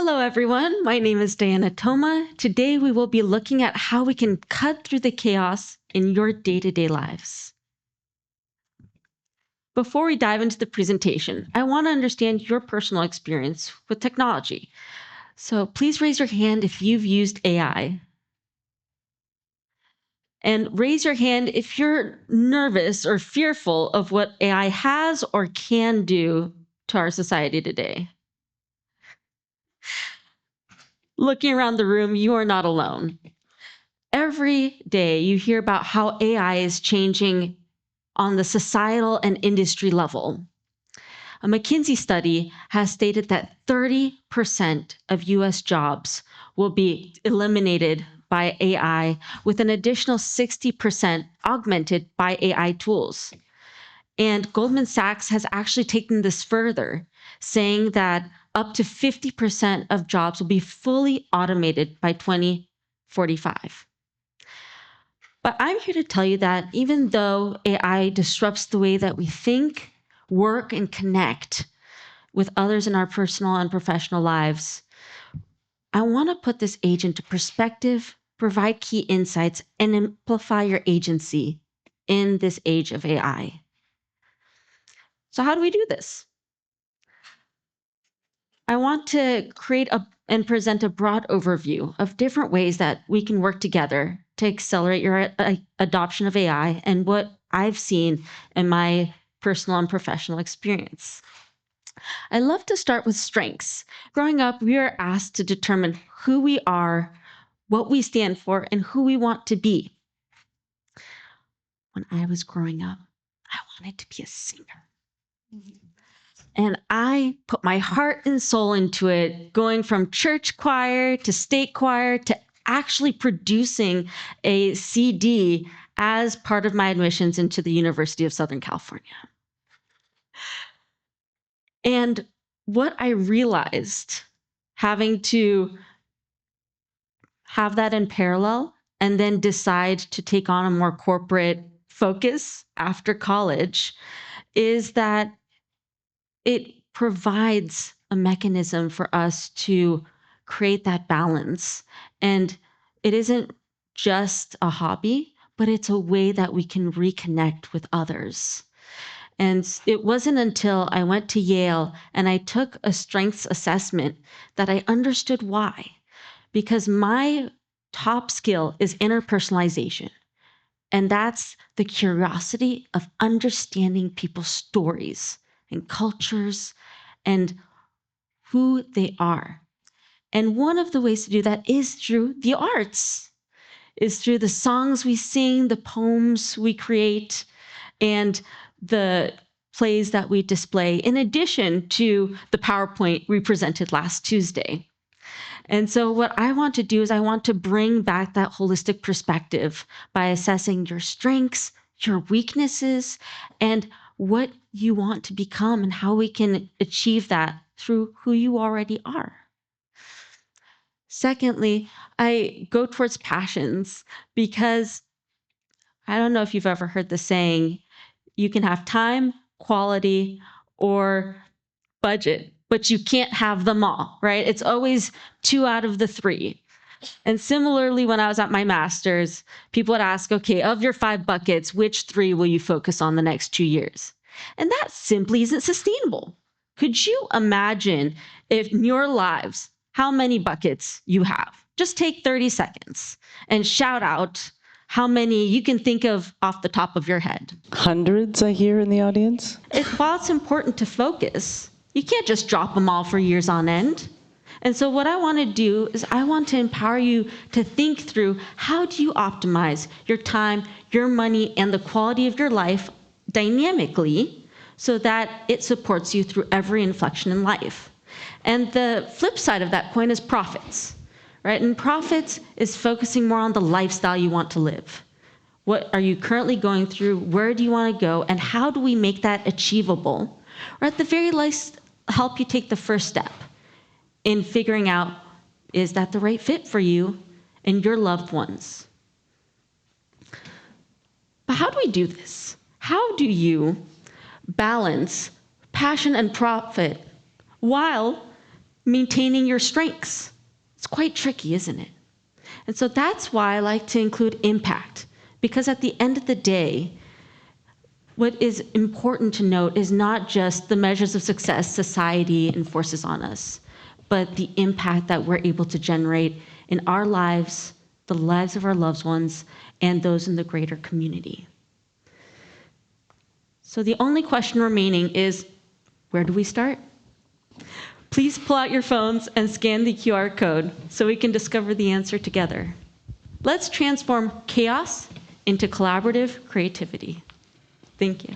Hello, everyone. My name is Diana Toma. Today, we will be looking at how we can cut through the chaos in your day-to-day lives. Before we dive into the presentation, I want to understand your personal experience with technology. So please raise your hand if you've used AI. And raise your hand if you're nervous or fearful of what AI has or can do to our society today. Looking around the room, you are not alone. Every day you hear about how AI is changing on the societal and industry level. A McKinsey study has stated that 30% of US jobs will be eliminated by AI, with an additional 60% augmented by AI tools. And Goldman Sachs has actually taken this further, saying that up to 50% of jobs will be fully automated by 2045. But I'm here to tell you that even though AI disrupts the way that we think, work, and connect with others in our personal and professional lives, I want to put this age into perspective, provide key insights, and amplify your agency in this age of AI. So how do we do this? I want to create and present a broad overview of different ways that we can work together to accelerate your adoption of AI and what I've seen in my personal and professional experience. I love to start with strengths. Growing up, we are asked to determine who we are, what we stand for, and who we want to be. When I was growing up, I wanted to be a singer. And I put my heart and soul into it, going from church choir to state choir to actually producing a CD as part of my admissions into the University of Southern California. And what I realized, having to have that in parallel and then decide to take on a more corporate focus after college, is that it provides a mechanism for us to create that balance. And it isn't just a hobby, but it's a way that we can reconnect with others. And it wasn't until I went to Yale and I took a strengths assessment that I understood why. Because my top skill is interpersonalization. And that's the curiosity of understanding people's stories and cultures and who they are. And one of the ways to do that is through the arts, is through the songs we sing, the poems we create, and the plays that we display, in addition to the PowerPoint we presented last Tuesday. And so what I want to do is I want to bring back that holistic perspective by assessing your strengths, your weaknesses, and what you want to become and how we can achieve that through who you already are. Secondly, I go towards passions because I don't know if you've ever heard the saying, you can have time, quality, or budget, but you can't have them all, right? It's always 2 out of the 3. And similarly, when I was at my master's, people would ask, okay, of your 5 buckets, which 3 will you focus on the next 2 years? And that simply isn't sustainable. Could you imagine if in your lives, how many buckets you have? Just take 30 seconds and shout out how many you can think of off the top of your head. Hundreds, I hear in the audience. While it's important to focus, you can't just drop them all for years on end. And so what I want to do is I want to empower you to think through, how do you optimize your time, your money, and the quality of your life dynamically so that it supports you through every inflection in life. And the flip side of that coin is profits, right? And profits is focusing more on the lifestyle you want to live. What are you currently going through? Where do you want to go? And how do we make that achievable? Or at the very least, help you take the first step in figuring out, is that the right fit for you and your loved ones? But how do we do this? How do you balance passion and profit while maintaining your strengths. It's quite tricky, isn't it? And so that's why I like to include impact, because at the end of the day, what is important to note is not just the measures of success society enforces on us, but the impact that we're able to generate in our lives, the lives of our loved ones, and those in the greater community. So the only question remaining is, where do we start? Please pull out your phones and scan the QR code so we can discover the answer together. Let's transform chaos into collaborative creativity. Thank you.